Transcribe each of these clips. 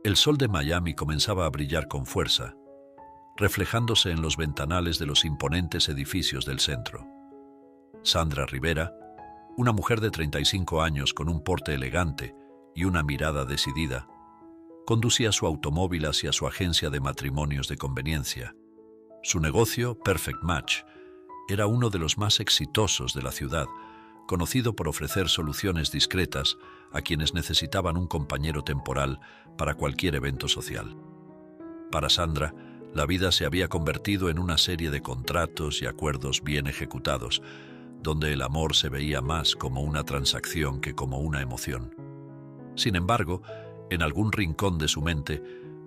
El sol de Miami comenzaba a brillar con fuerza, reflejándose en los ventanales de los imponentes edificios del centro. Sandra Rivera, una mujer de 35 años con un porte elegante y una mirada decidida, conducía su automóvil hacia su agencia de matrimonios de conveniencia. Su negocio, Perfect Match, era uno de los más exitosos de la ciudad, conocido por ofrecer soluciones discretas a quienes necesitaban un compañero temporal para cualquier evento social. Para Sandra, la vida se había convertido en una serie de contratos y acuerdos bien ejecutados, donde el amor se veía más como una transacción que como una emoción. Sin embargo, en algún rincón de su mente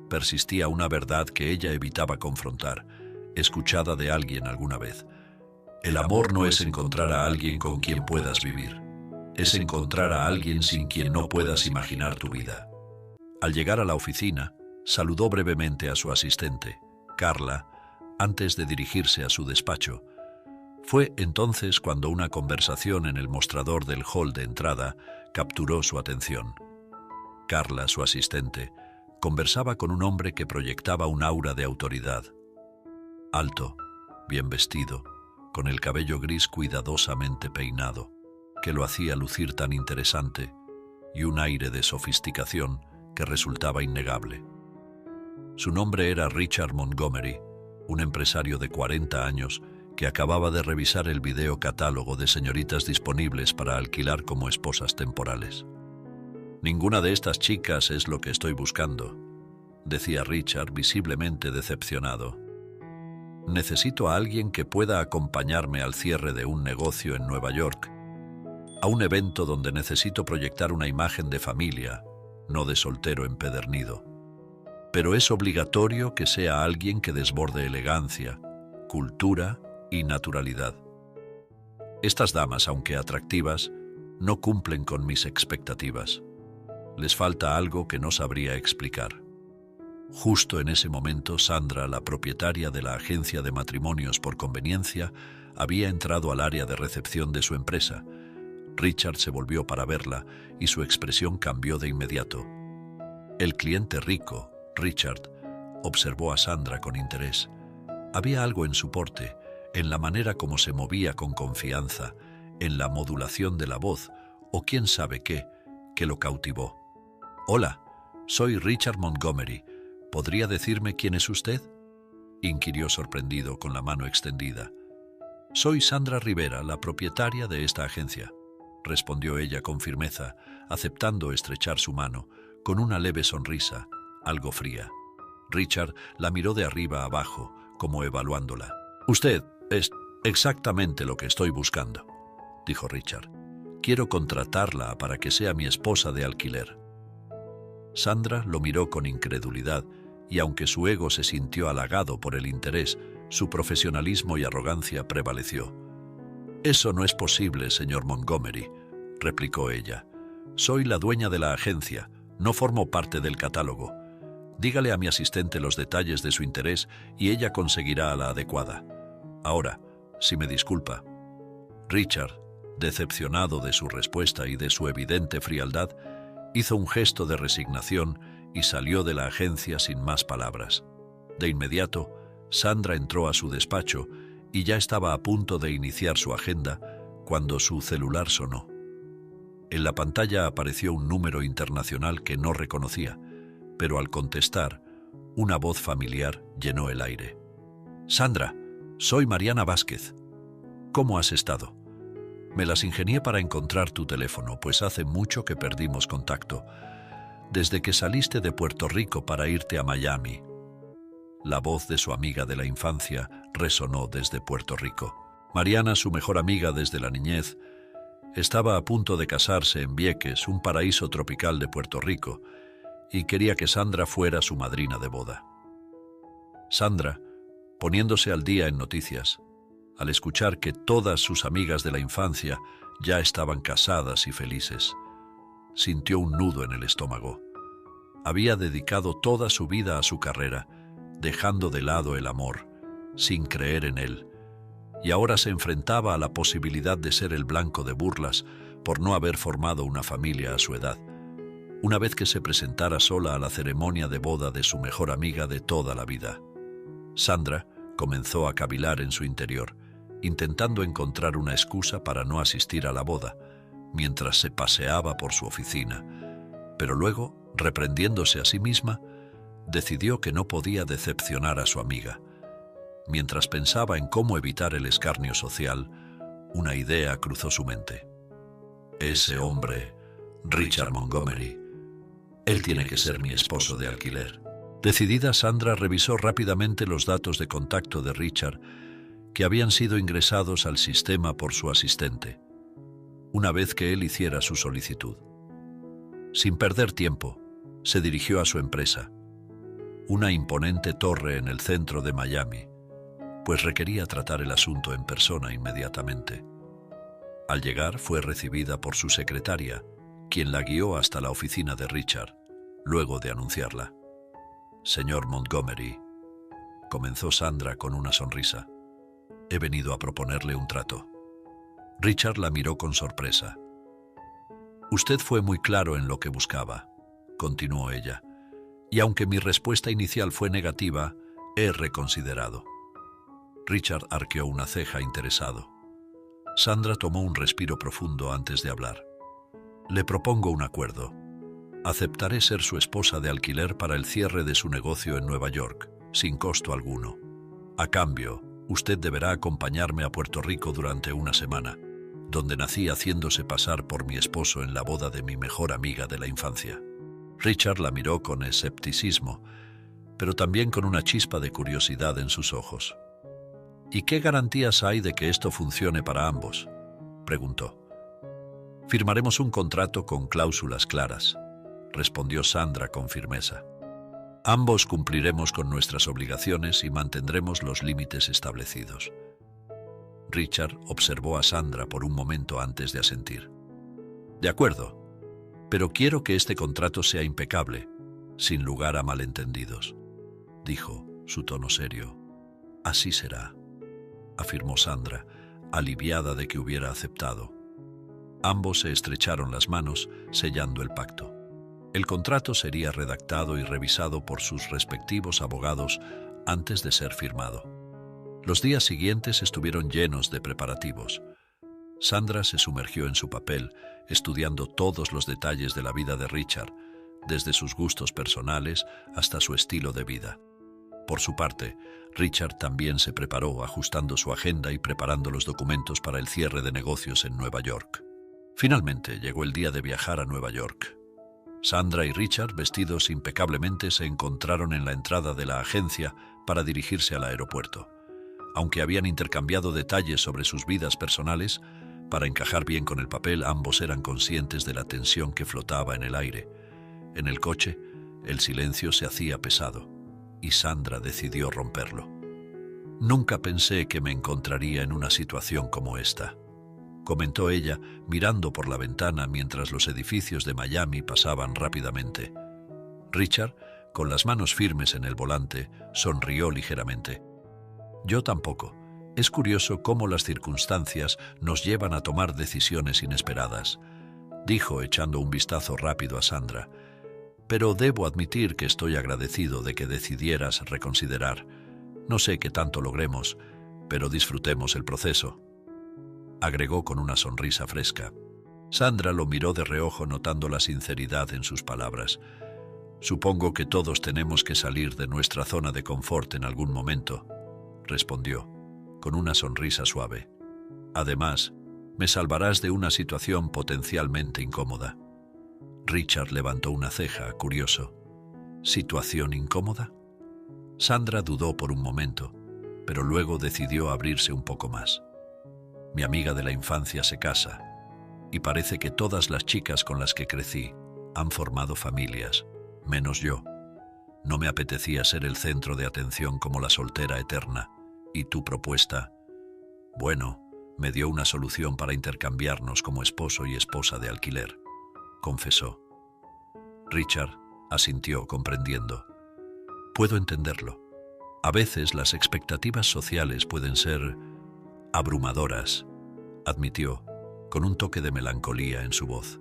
persistía una verdad que ella evitaba confrontar, escuchada de alguien alguna vez. El amor no es encontrar a alguien con quien puedas vivir, es encontrar a alguien sin quien no puedas imaginar tu vida. Al llegar a la oficina, saludó brevemente a su asistente, Carla, antes de dirigirse a su despacho. Fue entonces cuando una conversación en el mostrador del hall de entrada capturó su atención. Carla, su asistente, conversaba con un hombre que proyectaba un aura de autoridad. Alto, bien vestido, con el cabello gris cuidadosamente peinado, que lo hacía lucir tan interesante, y un aire de sofisticación que resultaba innegable. Su nombre era Richard Montgomery, un empresario de 40 años que acababa de revisar el video catálogo de señoritas disponibles para alquilar como esposas temporales. «Ninguna de estas chicas es lo que estoy buscando», decía Richard, visiblemente decepcionado. «Necesito a alguien que pueda acompañarme al cierre de un negocio en Nueva York, a un evento donde necesito proyectar una imagen de familia, no de soltero empedernido. Pero es obligatorio que sea alguien que desborde elegancia, cultura y naturalidad. Estas damas, aunque atractivas, no cumplen con mis expectativas. Les falta algo que no sabría explicar». Justo en ese momento, Sandra, la propietaria de la agencia de matrimonios por conveniencia, había entrado al área de recepción de su empresa. Richard se volvió para verla y su expresión cambió de inmediato. El cliente rico, Richard, observó a Sandra con interés. Había algo en su porte, en la manera como se movía con confianza, en la modulación de la voz, o quién sabe qué, que lo cautivó. «Hola, soy Richard Montgomery. ¿Podría decirme quién es usted?», inquirió sorprendido con la mano extendida. «Soy Sandra Rivera, la propietaria de esta agencia», respondió ella con firmeza, aceptando estrechar su mano, con una leve sonrisa, algo fría. Richard la miró de arriba a abajo, como evaluándola. «Usted es exactamente lo que estoy buscando», dijo Richard. «Quiero contratarla para que sea mi esposa de alquiler». Sandra lo miró con incredulidad, y aunque su ego se sintió halagado por el interés, su profesionalismo y arrogancia prevaleció. «Eso no es posible, señor Montgomery», replicó ella. «Soy la dueña de la agencia, no formo parte del catálogo. Dígale a mi asistente los detalles de su interés y ella conseguirá a la adecuada. Ahora, si me disculpa». Richard, decepcionado de su respuesta y de su evidente frialdad, hizo un gesto de resignación y salió de la agencia sin más palabras. De inmediato, Sandra entró a su despacho y ya estaba a punto de iniciar su agenda cuando su celular sonó. En la pantalla apareció un número internacional que no reconocía, pero al contestar, una voz familiar llenó el aire. «Sandra, soy Mariana Vázquez. ¿Cómo has estado? Me las ingenié para encontrar tu teléfono, pues hace mucho que perdimos contacto, desde que saliste de Puerto Rico para irte a Miami». La voz de su amiga de la infancia resonó desde Puerto Rico. Mariana, su mejor amiga desde la niñez, estaba a punto de casarse en Vieques, un paraíso tropical de Puerto Rico, y quería que Sandra fuera su madrina de boda. Sandra, poniéndose al día en noticias, al escuchar que todas sus amigas de la infancia ya estaban casadas y felices, sintió un nudo en el estómago. Había dedicado toda su vida a su carrera, dejando de lado el amor, sin creer en él, y ahora se enfrentaba a la posibilidad de ser el blanco de burlas por no haber formado una familia a su edad. una vez que se presentara sola a la ceremonia de boda de su mejor amiga de toda la vida. Sandra comenzó a cavilar en su interior, intentando encontrar una excusa para no asistir a la boda, mientras se paseaba por su oficina, pero luego, reprendiéndose a sí misma, decidió que no podía decepcionar a su amiga. Mientras pensaba en cómo evitar el escarnio social, una idea cruzó su mente. Ese hombre, Richard Montgomery, él tiene que ser mi esposo de alquiler. Decidida, Sandra revisó rápidamente los datos de contacto de Richard que habían sido ingresados al sistema por su asistente, una vez que él hiciera su solicitud. Sin perder tiempo, se dirigió a su empresa, una imponente torre en el centro de Miami, pues requería tratar el asunto en persona inmediatamente. Al llegar, fue recibida por su secretaria, quien la guió hasta la oficina de Richard, luego de anunciarla. «Señor Montgomery», comenzó Sandra con una sonrisa, «he venido a proponerle un trato». Richard la miró con sorpresa. «Usted fue muy claro en lo que buscaba», continuó ella, «y aunque mi respuesta inicial fue negativa, he reconsiderado». Richard arqueó una ceja interesado. Sandra tomó un respiro profundo antes de hablar. «Le propongo un acuerdo. Aceptaré ser su esposa de alquiler para el cierre de su negocio en Nueva York, sin costo alguno. A cambio, usted deberá acompañarme a Puerto Rico durante una semana, donde nací haciéndose pasar por mi esposo en la boda de mi mejor amiga de la infancia». Richard la miró con escepticismo, pero también con una chispa de curiosidad en sus ojos. «¿Y qué garantías hay de que esto funcione para ambos?», preguntó. «Firmaremos un contrato con cláusulas claras», respondió Sandra con firmeza. «Ambos cumpliremos con nuestras obligaciones y mantendremos los límites establecidos». Richard observó a Sandra por un momento antes de asentir. «De acuerdo, pero quiero que este contrato sea impecable, sin lugar a malentendidos», dijo, su tono serio. «Así será», afirmó Sandra, aliviada de que hubiera aceptado. Ambos se estrecharon las manos, sellando el pacto. El contrato sería redactado y revisado por sus respectivos abogados antes de ser firmado. Los días siguientes estuvieron llenos de preparativos. Sandra se sumergió en su papel, estudiando todos los detalles de la vida de Richard, desde sus gustos personales hasta su estilo de vida. Por su parte, Richard también se preparó, ajustando su agenda y preparando los documentos para el cierre de negocios en Nueva York. Finalmente llegó el día de viajar a Nueva York. Sandra y Richard, vestidos impecablemente, se encontraron en la entrada de la agencia para dirigirse al aeropuerto. Aunque habían intercambiado detalles sobre sus vidas personales, para encajar bien con el papel, ambos eran conscientes de la tensión que flotaba en el aire. En el coche, el silencio se hacía pesado, y Sandra decidió romperlo. «Nunca pensé que me encontraría en una situación como esta», comentó ella, mirando por la ventana mientras los edificios de Miami pasaban rápidamente. Richard, con las manos firmes en el volante, sonrió ligeramente. «Yo tampoco. Es curioso cómo las circunstancias nos llevan a tomar decisiones inesperadas», dijo, echando un vistazo rápido a Sandra. «Pero debo admitir que estoy agradecido de que decidieras reconsiderar. No sé qué tanto logremos, pero disfrutemos el proceso», agregó con una sonrisa fresca. Sandra lo miró de reojo, notando la sinceridad en sus palabras. «Supongo que todos tenemos que salir de nuestra zona de confort en algún momento», respondió, con una sonrisa suave. «Además, me salvarás de una situación potencialmente incómoda». Richard levantó una ceja, curioso. «¿Situación incómoda?». Sandra dudó por un momento, pero luego decidió abrirse un poco más. «Mi amiga de la infancia se casa, y parece que todas las chicas con las que crecí han formado familias, menos yo. No me apetecía ser el centro de atención como la soltera eterna, y tu propuesta, bueno, me dio una solución para intercambiarnos como esposo y esposa de alquiler», confesó. Richard asintió, comprendiendo. «Puedo entenderlo. A veces las expectativas sociales pueden ser abrumadoras», admitió, con un toque de melancolía en su voz.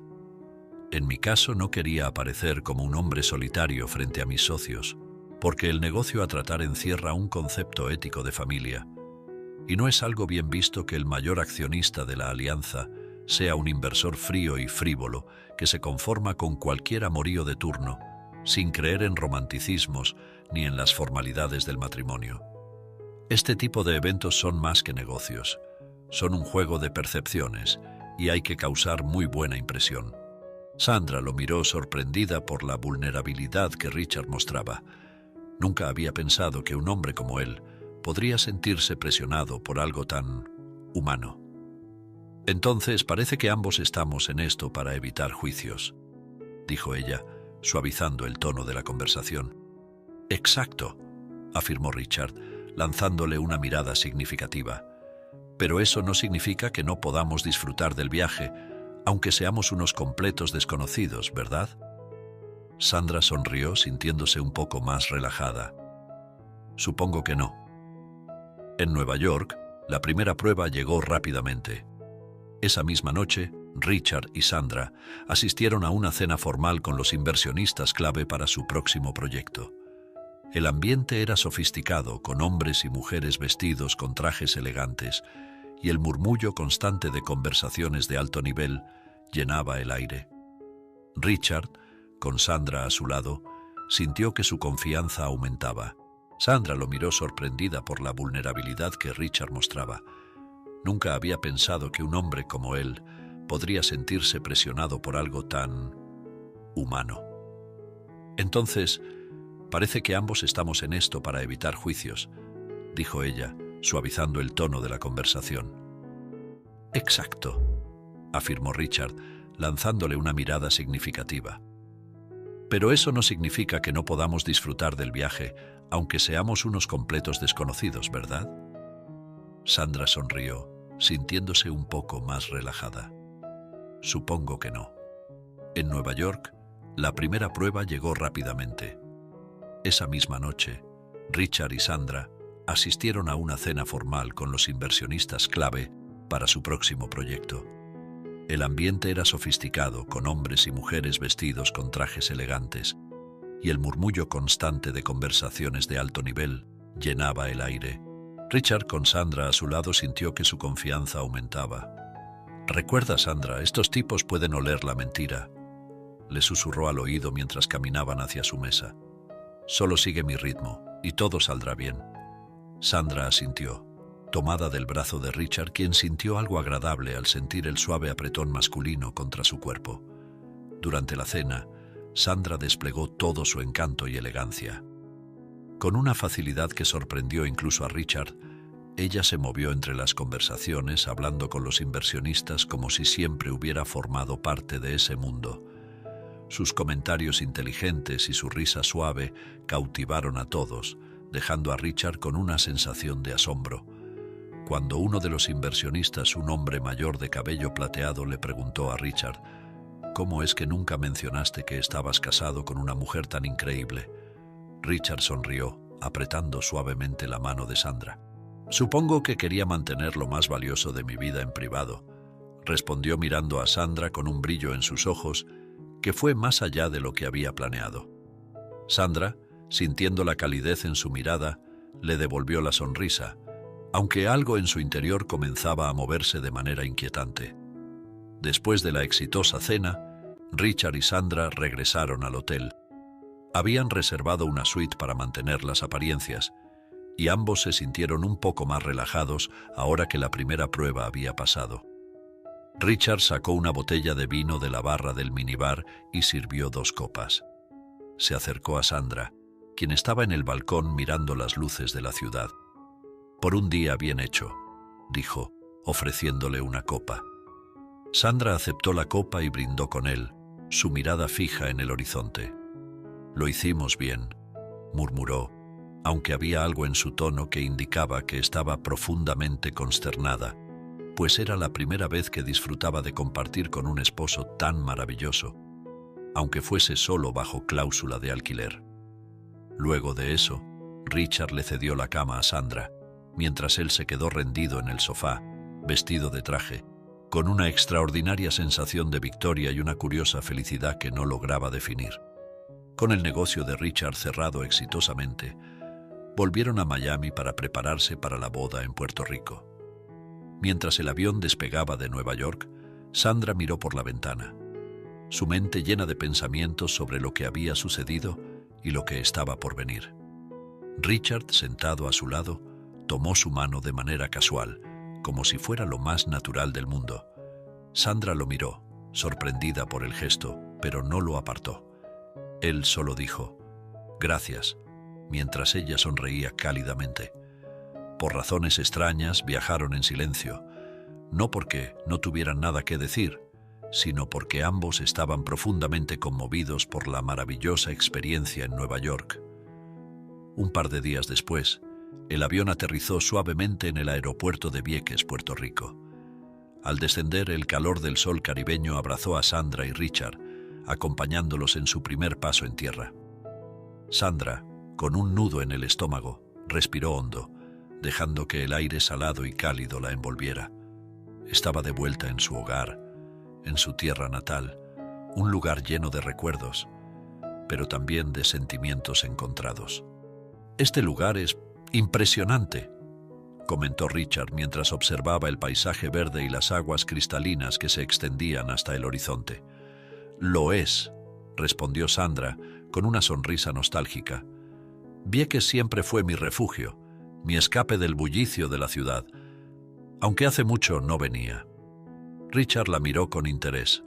En mi caso no quería aparecer como un hombre solitario frente a mis socios, porque el negocio a tratar encierra un concepto ético de familia, y no es algo bien visto que el mayor accionista de la alianza sea un inversor frío y frívolo que se conforma con cualquier amorío de turno, sin creer en romanticismos ni en las formalidades del matrimonio. Este tipo de eventos son más que negocios, son un juego de percepciones y hay que causar muy buena impresión. Sandra lo miró sorprendida por la vulnerabilidad que Richard mostraba. Nunca había pensado que un hombre como él podría sentirse presionado por algo tan humano. Entonces parece que ambos estamos en esto para evitar juicios, dijo ella, suavizando el tono de la conversación. Exacto, afirmó Richard, lanzándole una mirada significativa. Pero eso no significa que no podamos disfrutar del viaje, aunque seamos unos completos desconocidos, ¿verdad? Sandra sonrió, sintiéndose un poco más relajada. Supongo que no. En Nueva York, la primera prueba llegó rápidamente. Esa misma noche, Richard y Sandra asistieron a una cena formal con los inversionistas clave para su próximo proyecto. El ambiente era sofisticado, con hombres y mujeres vestidos con trajes elegantes, y el murmullo constante de conversaciones de alto nivel llenaba el aire. Richard, con Sandra a su lado, sintió que su confianza aumentaba. Sandra lo miró sorprendida por la vulnerabilidad que Richard mostraba. Nunca había pensado que un hombre como él podría sentirse presionado por algo tan humano. Entonces, parece que ambos estamos en esto para evitar juicios, dijo ella, suavizando el tono de la conversación. Exacto, afirmó Richard, lanzándole una mirada significativa. Pero eso no significa que no podamos disfrutar del viaje, aunque seamos unos completos desconocidos, ¿verdad? Sandra sonrió, sintiéndose un poco más relajada. Supongo que no. En Nueva York, la primera prueba llegó rápidamente. Esa misma noche, Richard y Sandra asistieron a una cena formal con los inversionistas clave para su próximo proyecto. El ambiente era sofisticado, con hombres y mujeres vestidos con trajes elegantes, y el murmullo constante de conversaciones de alto nivel llenaba el aire. Richard, con Sandra a su lado, sintió que su confianza aumentaba. «Recuerda, Sandra, estos tipos pueden oler la mentira», le susurró al oído mientras caminaban hacia su mesa. «Solo sigue mi ritmo, y todo saldrá bien». Sandra asintió, tomada del brazo de Richard, quien sintió algo agradable al sentir el suave apretón masculino contra su cuerpo. Durante la cena, Sandra desplegó todo su encanto y elegancia. Con una facilidad que sorprendió incluso a Richard, ella se movió entre las conversaciones, hablando con los inversionistas como si siempre hubiera formado parte de ese mundo. Sus comentarios inteligentes y su risa suave cautivaron a todos, dejando a Richard con una sensación de asombro. Cuando uno de los inversionistas, un hombre mayor de cabello plateado, le preguntó a Richard: «¿Cómo es que nunca mencionaste que estabas casado con una mujer tan increíble?», Richard sonrió, apretando suavemente la mano de Sandra. «Supongo que quería mantener lo más valioso de mi vida en privado», respondió mirando a Sandra con un brillo en sus ojos que fue más allá de lo que había planeado. Sandra, sintiendo la calidez en su mirada, le devolvió la sonrisa, aunque algo en su interior comenzaba a moverse de manera inquietante. Después de la exitosa cena, Richard y Sandra regresaron al hotel. Habían reservado una suite para mantener las apariencias, y ambos se sintieron un poco más relajados ahora que la primera prueba había pasado. Richard sacó una botella de vino de la barra del minibar y sirvió 2 copas. Se acercó a Sandra, quien estaba en el balcón mirando las luces de la ciudad. «Por un día bien hecho», dijo, ofreciéndole una copa. Sandra aceptó la copa y brindó con él, su mirada fija en el horizonte. «Lo hicimos bien», murmuró, aunque había algo en su tono que indicaba que estaba profundamente consternada, pues era la primera vez que disfrutaba de compartir con un esposo tan maravilloso, aunque fuese solo bajo cláusula de alquiler. Luego de eso, Richard le cedió la cama a Sandra, mientras él se quedó rendido en el sofá, vestido de traje, con una extraordinaria sensación de victoria y una curiosa felicidad que no lograba definir. Con el negocio de Richard cerrado exitosamente, volvieron a Miami para prepararse para la boda en Puerto Rico. Mientras el avión despegaba de Nueva York, Sandra miró por la ventana, su mente llena de pensamientos sobre lo que había sucedido y lo que estaba por venir. Richard, sentado a su lado, tomó su mano de manera casual, como si fuera lo más natural del mundo. Sandra lo miró, sorprendida por el gesto, pero no lo apartó. Él solo dijo, «Gracias», mientras ella sonreía cálidamente. Por razones extrañas viajaron en silencio, no porque no tuvieran nada que decir, sino porque ambos estaban profundamente conmovidos por la maravillosa experiencia en Nueva York. Un par de días después, el avión aterrizó suavemente en el aeropuerto de Vieques, Puerto Rico. Al descender, el calor del sol caribeño abrazó a Sandra y Richard, acompañándolos en su primer paso en tierra. Sandra, con un nudo en el estómago, respiró hondo, dejando que el aire salado y cálido la envolviera. Estaba de vuelta en su hogar, en su tierra natal, un lugar lleno de recuerdos, pero también de sentimientos encontrados. «Este lugar es impresionante», comentó Richard mientras observaba el paisaje verde y las aguas cristalinas que se extendían hasta el horizonte. «Lo es», respondió Sandra con una sonrisa nostálgica. «Vieques siempre fue mi refugio, mi escape del bullicio de la ciudad, aunque hace mucho no venía». Richard la miró con interés,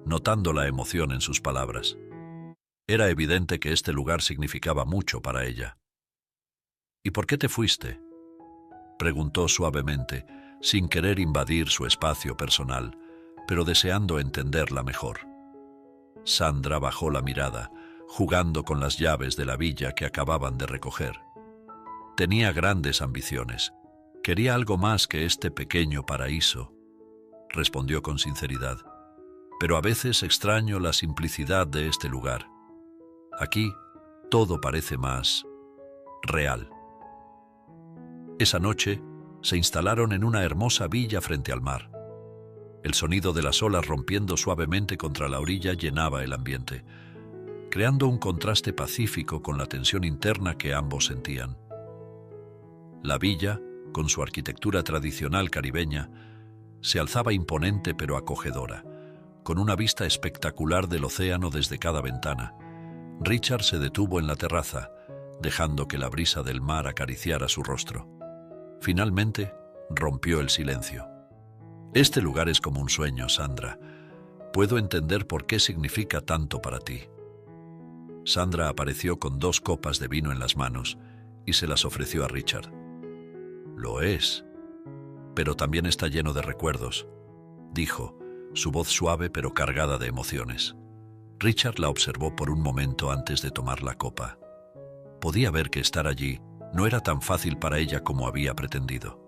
notando la emoción en sus palabras. Era evidente que este lugar significaba mucho para ella. «¿Y por qué te fuiste?», preguntó suavemente, sin querer invadir su espacio personal, pero deseando entenderla mejor. Sandra bajó la mirada, jugando con las llaves de la villa que acababan de recoger. Tenía grandes ambiciones. Quería algo más que este pequeño paraíso, respondió con sinceridad. Pero a veces extraño la simplicidad de este lugar. Aquí todo parece más real. Esa noche se instalaron en una hermosa villa frente al mar. El sonido de las olas rompiendo suavemente contra la orilla llenaba el ambiente, creando un contraste pacífico con la tensión interna que ambos sentían. La villa, con su arquitectura tradicional caribeña, se alzaba imponente pero acogedora, con una vista espectacular del océano desde cada ventana. Richard se detuvo en la terraza, dejando que la brisa del mar acariciara su rostro. Finalmente, rompió el silencio. «Este lugar es como un sueño, Sandra. Puedo entender por qué significa tanto para ti». Sandra apareció con 2 copas de vino en las manos y se las ofreció a Richard. «Lo es, pero también está lleno de recuerdos», dijo, su voz suave pero cargada de emociones. Richard la observó por un momento antes de tomar la copa. Podía ver que estar allí no era tan fácil para ella como había pretendido.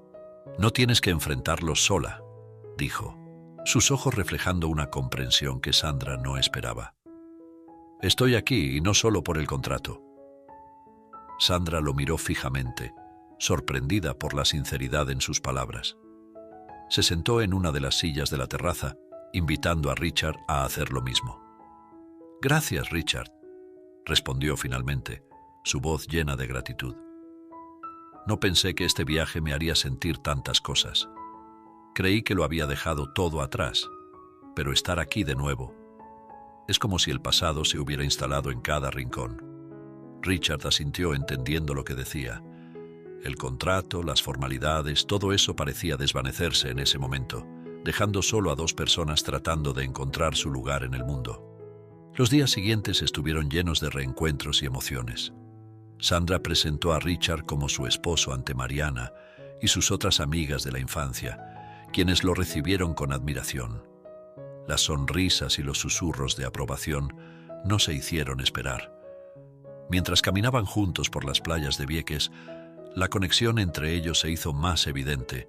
«No tienes que enfrentarlo sola», dijo, sus ojos reflejando una comprensión que Sandra no esperaba. «Estoy aquí y no solo por el contrato». Sandra lo miró fijamente, sorprendida por la sinceridad en sus palabras. Se sentó en una de las sillas de la terraza, invitando a Richard a hacer lo mismo. «Gracias, Richard», respondió finalmente, su voz llena de gratitud. «No pensé que este viaje me haría sentir tantas cosas. Creí que lo había dejado todo atrás, pero estar aquí de nuevo es como si el pasado se hubiera instalado en cada rincón». Richard asintió entendiendo lo que decía. El contrato, las formalidades, todo eso parecía desvanecerse en ese momento, dejando solo a 2 personas tratando de encontrar su lugar en el mundo. Los días siguientes estuvieron llenos de reencuentros y emociones. Sandra presentó a Richard como su esposo ante Mariana y sus otras amigas de la infancia, quienes lo recibieron con admiración. Las sonrisas y los susurros de aprobación no se hicieron esperar. Mientras caminaban juntos por las playas de Vieques, la conexión entre ellos se hizo más evidente,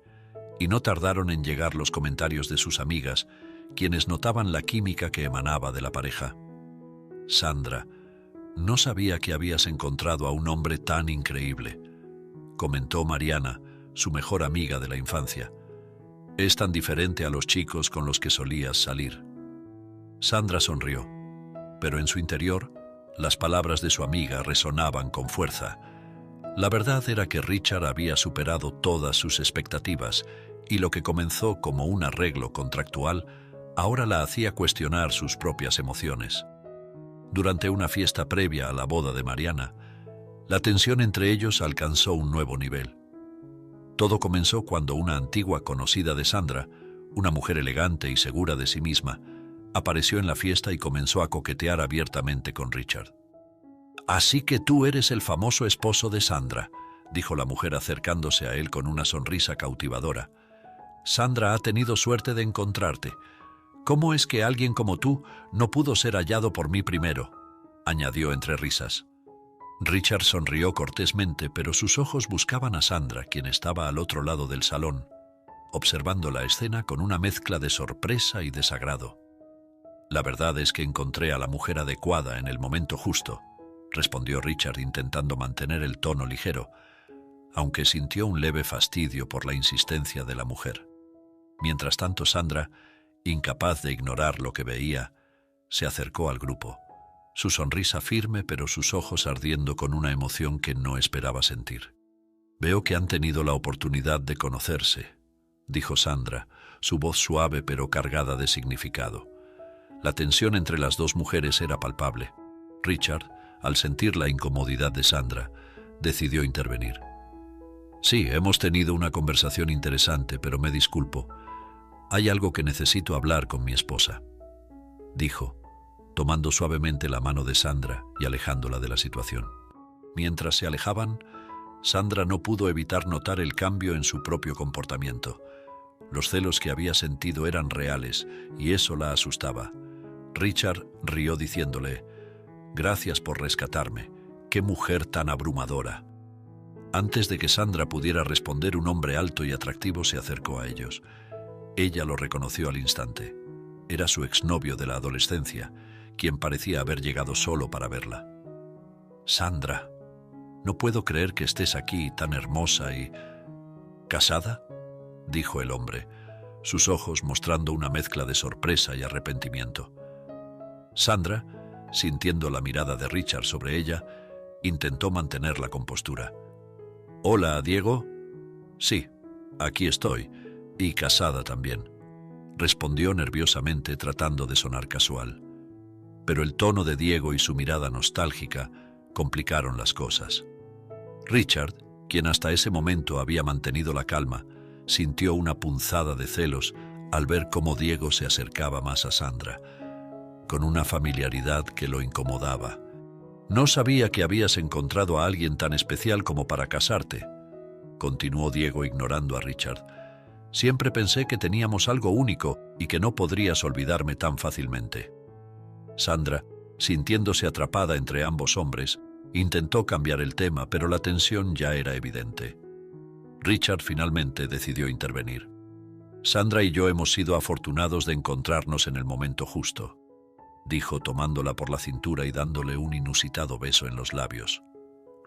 y no tardaron en llegar los comentarios de sus amigas, quienes notaban la química que emanaba de la pareja. «Sandra, no sabía que habías encontrado a un hombre tan increíble», comentó Mariana, su mejor amiga de la infancia. Es tan diferente a los chicos con los que solías salir. Sandra sonrió, pero en su interior, las palabras de su amiga resonaban con fuerza. La verdad era que Richard había superado todas sus expectativas y lo que comenzó como un arreglo contractual ahora la hacía cuestionar sus propias emociones. Durante una fiesta previa a la boda de Mariana, la tensión entre ellos alcanzó un nuevo nivel. Todo comenzó cuando una antigua conocida de Sandra, una mujer elegante y segura de sí misma, apareció en la fiesta y comenzó a coquetear abiertamente con Richard. «Así que tú eres el famoso esposo de Sandra», dijo la mujer acercándose a él con una sonrisa cautivadora. «Sandra ha tenido suerte de encontrarte. ¿Cómo es que alguien como tú no pudo ser hallado por mí primero?», añadió entre risas. Richard sonrió cortésmente, pero sus ojos buscaban a Sandra, quien estaba al otro lado del salón, observando la escena con una mezcla de sorpresa y desagrado. «La verdad es que encontré a la mujer adecuada en el momento justo», respondió Richard intentando mantener el tono ligero, aunque sintió un leve fastidio por la insistencia de la mujer. Mientras tanto, Sandra, incapaz de ignorar lo que veía, se acercó al grupo, su sonrisa firme pero sus ojos ardiendo con una emoción que no esperaba sentir. «Veo que han tenido la oportunidad de conocerse», dijo Sandra, su voz suave pero cargada de significado. La tensión entre las dos mujeres era palpable. Richard, al sentir la incomodidad de Sandra, decidió intervenir. «Sí, hemos tenido una conversación interesante, pero me disculpo. Hay algo que necesito hablar con mi esposa», dijo, tomando suavemente la mano de Sandra y alejándola de la situación. Mientras se alejaban, Sandra no pudo evitar notar el cambio en su propio comportamiento. Los celos que había sentido eran reales y eso la asustaba. Richard rió diciéndole: «Gracias por rescatarme. ¡Qué mujer tan abrumadora!». Antes de que Sandra pudiera responder, un hombre alto y atractivo se acercó a ellos. Ella lo reconoció al instante. Era su exnovio de la adolescencia, quien parecía haber llegado solo para verla. «Sandra, no puedo creer que estés aquí tan hermosa y...» «¿Casada?», dijo el hombre, sus ojos mostrando una mezcla de sorpresa y arrepentimiento. Sandra, sintiendo la mirada de Richard sobre ella, intentó mantener la compostura. «Hola, Diego». «Sí, aquí estoy, y casada también», respondió nerviosamente tratando de sonar casual. Pero el tono de Diego y su mirada nostálgica complicaron las cosas. Richard, quien hasta ese momento había mantenido la calma, sintió una punzada de celos al ver cómo Diego se acercaba más a Sandra, con una familiaridad que lo incomodaba. «No sabía que habías encontrado a alguien tan especial como para casarte», continuó Diego ignorando a Richard. «Siempre pensé que teníamos algo único y que no podrías olvidarme tan fácilmente». Sandra, sintiéndose atrapada entre ambos hombres, intentó cambiar el tema, pero la tensión ya era evidente. Richard finalmente decidió intervenir. «Sandra y yo hemos sido afortunados de encontrarnos en el momento justo», dijo tomándola por la cintura y dándole un inusitado beso en los labios,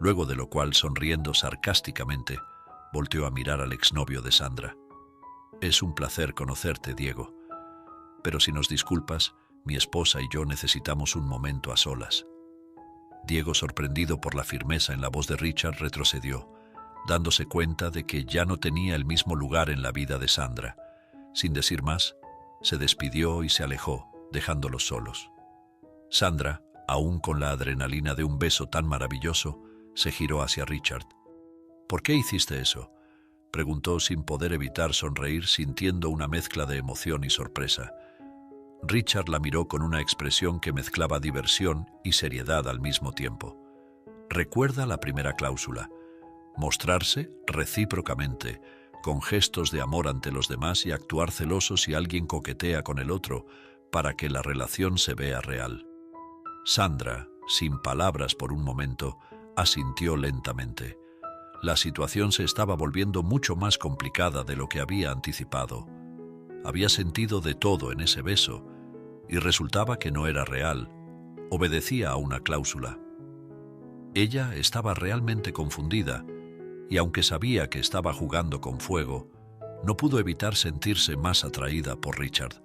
luego de lo cual, sonriendo sarcásticamente, volteó a mirar al exnovio de Sandra. «Es un placer conocerte, Diego, pero si nos disculpas, mi esposa y yo necesitamos un momento a solas». Diego, sorprendido por la firmeza en la voz de Richard, retrocedió, dándose cuenta de que ya no tenía el mismo lugar en la vida de Sandra. Sin decir más, se despidió y se alejó, dejándolos solos. Sandra, aún con la adrenalina de un beso tan maravilloso, se giró hacia Richard. «¿Por qué hiciste eso?», preguntó sin poder evitar sonreír, sintiendo una mezcla de emoción y sorpresa. Richard la miró con una expresión que mezclaba diversión y seriedad al mismo tiempo. «Recuerda la primera cláusula: mostrarse recíprocamente, con gestos de amor ante los demás y actuar celoso si alguien coquetea con el otro, para que la relación se vea real». Sandra, sin palabras por un momento, asintió lentamente. La situación se estaba volviendo mucho más complicada de lo que había anticipado. Había sentido de todo en ese beso, y resultaba que no era real, obedecía a una cláusula. Ella estaba realmente confundida, y aunque sabía que estaba jugando con fuego, no pudo evitar sentirse más atraída por Richard.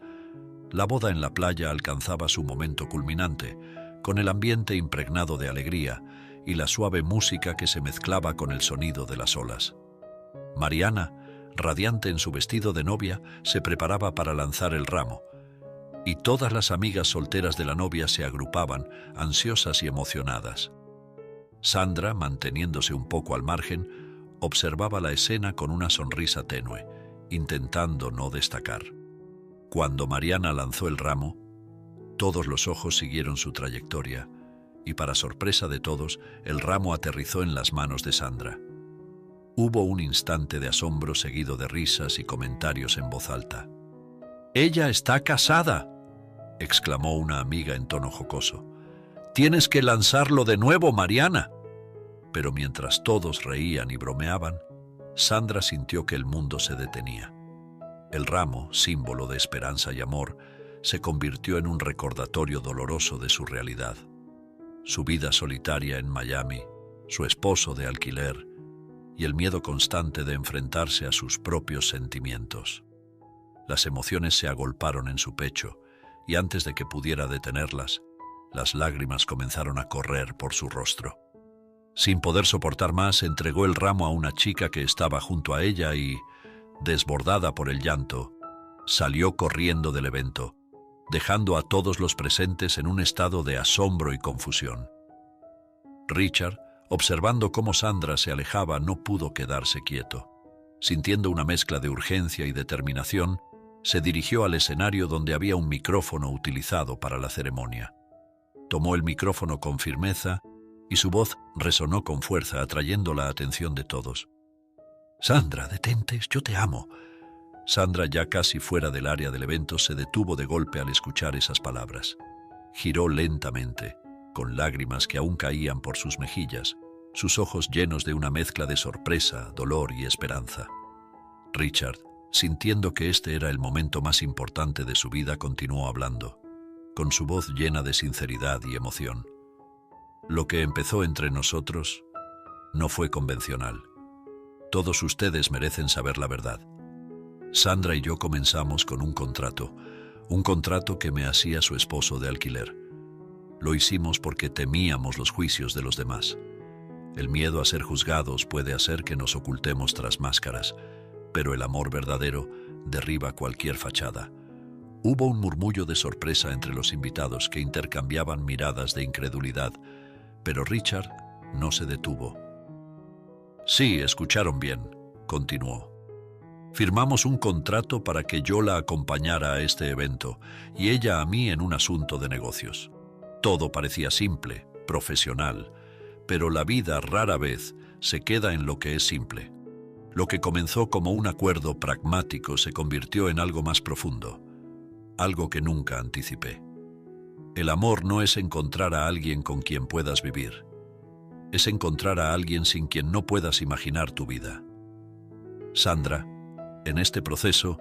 La boda en la playa alcanzaba su momento culminante, con el ambiente impregnado de alegría y la suave música que se mezclaba con el sonido de las olas. Mariana, radiante en su vestido de novia, se preparaba para lanzar el ramo, y todas las amigas solteras de la novia se agrupaban, ansiosas y emocionadas. Sandra, manteniéndose un poco al margen, observaba la escena con una sonrisa tenue, intentando no destacar. Cuando Mariana lanzó el ramo, todos los ojos siguieron su trayectoria, y para sorpresa de todos, el ramo aterrizó en las manos de Sandra. Hubo un instante de asombro seguido de risas y comentarios en voz alta. «¡Ella está casada!», exclamó una amiga en tono jocoso. «Tienes que lanzarlo de nuevo, Mariana». Pero mientras todos reían y bromeaban, Sandra sintió que el mundo se detenía. El ramo, símbolo de esperanza y amor, se convirtió en un recordatorio doloroso de su realidad. Su vida solitaria en Miami, su esposo de alquiler y el miedo constante de enfrentarse a sus propios sentimientos. Las emociones se agolparon en su pecho y antes de que pudiera detenerlas, las lágrimas comenzaron a correr por su rostro. Sin poder soportar más, entregó el ramo a una chica que estaba junto a ella y, desbordada por el llanto, salió corriendo del evento, dejando a todos los presentes en un estado de asombro y confusión. Richard, observando cómo Sandra se alejaba, no pudo quedarse quieto. Sintiendo una mezcla de urgencia y determinación, se dirigió al escenario donde había un micrófono utilizado para la ceremonia. Tomó el micrófono con firmeza y su voz resonó con fuerza, atrayendo la atención de todos. «Sandra, detente, yo te amo». Sandra, ya casi fuera del área del evento, se detuvo de golpe al escuchar esas palabras. Giró lentamente, con lágrimas que aún caían por sus mejillas, sus ojos llenos de una mezcla de sorpresa, dolor y esperanza. Richard, sintiendo que este era el momento más importante de su vida, continuó hablando, con su voz llena de sinceridad y emoción. «Lo que empezó entre nosotros no fue convencional. Todos ustedes merecen saber la verdad. Sandra y yo comenzamos con un contrato que me hacía su esposo de alquiler. Lo hicimos porque temíamos los juicios de los demás. El miedo a ser juzgados puede hacer que nos ocultemos tras máscaras, pero el amor verdadero derriba cualquier fachada». Hubo un murmullo de sorpresa entre los invitados que intercambiaban miradas de incredulidad, pero Richard no se detuvo. «Sí, escucharon bien», continuó. «Firmamos un contrato para que yo la acompañara a este evento y ella a mí en un asunto de negocios. Todo parecía simple, profesional, pero la vida rara vez se queda en lo que es simple. Lo que comenzó como un acuerdo pragmático se convirtió en algo más profundo, algo que nunca anticipé. El amor no es encontrar a alguien con quien puedas vivir. Es encontrar a alguien sin quien no puedas imaginar tu vida. Sandra, en este proceso,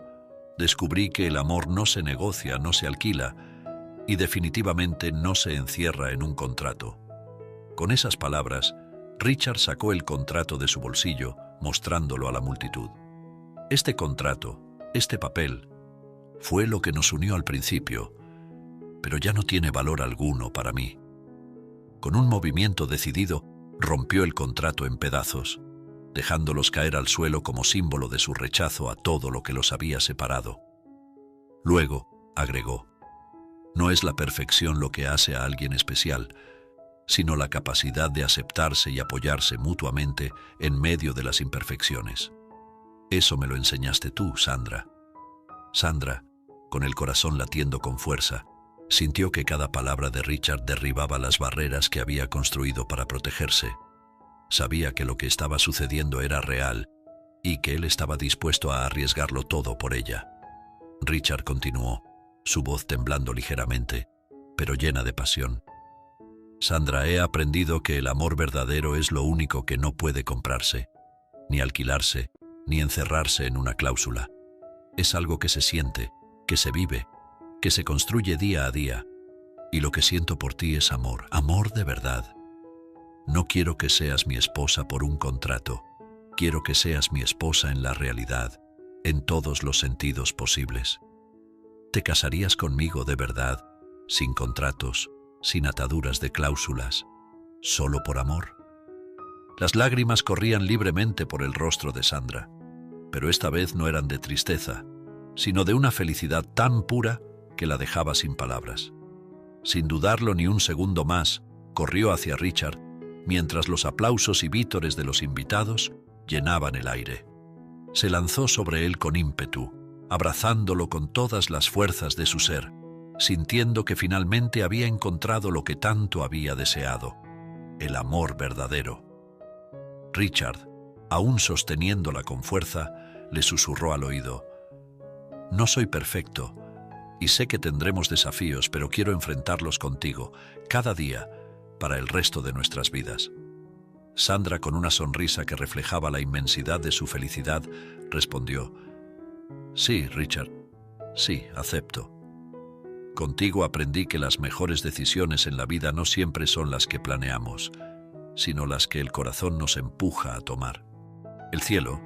descubrí que el amor no se negocia, no se alquila y definitivamente no se encierra en un contrato». Con esas palabras, Richard sacó el contrato de su bolsillo, mostrándolo a la multitud. Este contrato, este papel, fue lo que nos unió al principio, pero ya no tiene valor alguno para mí. Con un movimiento decidido, rompió el contrato en pedazos, dejándolos caer al suelo como símbolo de su rechazo a todo lo que los había separado. Luego, agregó, «No es la perfección lo que hace a alguien especial, sino la capacidad de aceptarse y apoyarse mutuamente en medio de las imperfecciones. Eso me lo enseñaste tú, Sandra». Sandra, con el corazón latiendo con fuerza, sintió que cada palabra de Richard derribaba las barreras que había construido para protegerse. Sabía que lo que estaba sucediendo era real y que él estaba dispuesto a arriesgarlo todo por ella. Richard continuó, su voz temblando ligeramente, pero llena de pasión. «Sandra, he aprendido que el amor verdadero es lo único que no puede comprarse, ni alquilarse, ni encerrarse en una cláusula. Es algo que se siente, que se vive, que se construye día a día. Y lo que siento por ti es amor, amor de verdad. No quiero que seas mi esposa por un contrato, quiero que seas mi esposa en la realidad, en todos los sentidos posibles. ¿Te casarías conmigo de verdad, sin contratos, sin ataduras de cláusulas, solo por amor? Las lágrimas corrían libremente por el rostro de Sandra, pero esta vez no eran de tristeza, sino de una felicidad tan pura que la dejaba sin palabras. Sin dudarlo ni un segundo más, corrió hacia Richard, mientras los aplausos y vítores de los invitados llenaban el aire. Se lanzó sobre él con ímpetu, abrazándolo con todas las fuerzas de su ser, sintiendo que finalmente había encontrado lo que tanto había deseado, el amor verdadero. Richard, aún sosteniéndola con fuerza, le susurró al oído: «No soy perfecto, y sé que tendremos desafíos, pero quiero enfrentarlos contigo, cada día, para el resto de nuestras vidas». Sandra, con una sonrisa que reflejaba la inmensidad de su felicidad, respondió: «Sí, Richard, sí, acepto. Contigo aprendí que las mejores decisiones en la vida no siempre son las que planeamos, sino las que el corazón nos empuja a tomar». El cielo,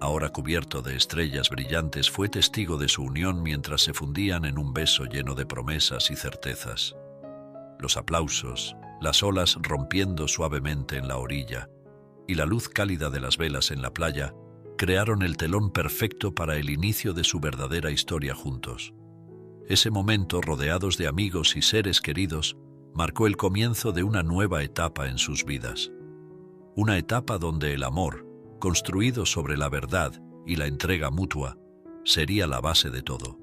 ahora cubierto de estrellas brillantes, fue testigo de su unión mientras se fundían en un beso lleno de promesas y certezas. Los aplausos, las olas rompiendo suavemente en la orilla y la luz cálida de las velas en la playa crearon el telón perfecto para el inicio de su verdadera historia juntos. Ese momento, rodeados de amigos y seres queridos, marcó el comienzo de una nueva etapa en sus vidas. Una etapa donde el amor, construido sobre la verdad y la entrega mutua, sería la base de todo.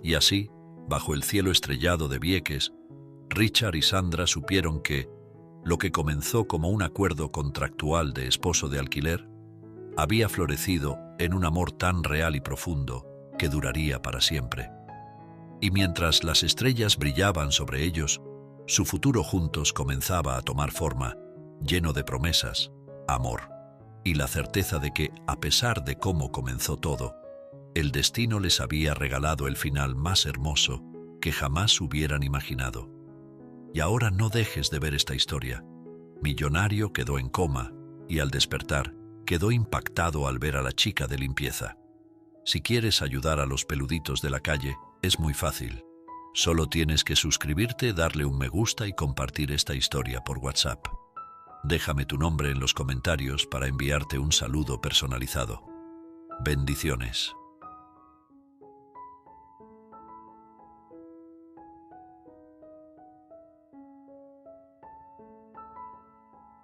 Y así, bajo el cielo estrellado de Vieques, Richard y Sandra supieron que lo que comenzó como un acuerdo contractual de esposo de alquiler había florecido en un amor tan real y profundo que duraría para siempre. Y mientras las estrellas brillaban sobre ellos, su futuro juntos comenzaba a tomar forma, lleno de promesas, amor y la certeza de que, a pesar de cómo comenzó todo, el destino les había regalado el final más hermoso que jamás hubieran imaginado. Y ahora no dejes de ver esta historia. Millonario quedó en coma y al despertar quedó impactado al ver a la chica de limpieza. Si quieres ayudar a los peluditos de la calle, es muy fácil. Solo tienes que suscribirte, darle un me gusta y compartir esta historia por WhatsApp. Déjame tu nombre en los comentarios para enviarte un saludo personalizado. Bendiciones.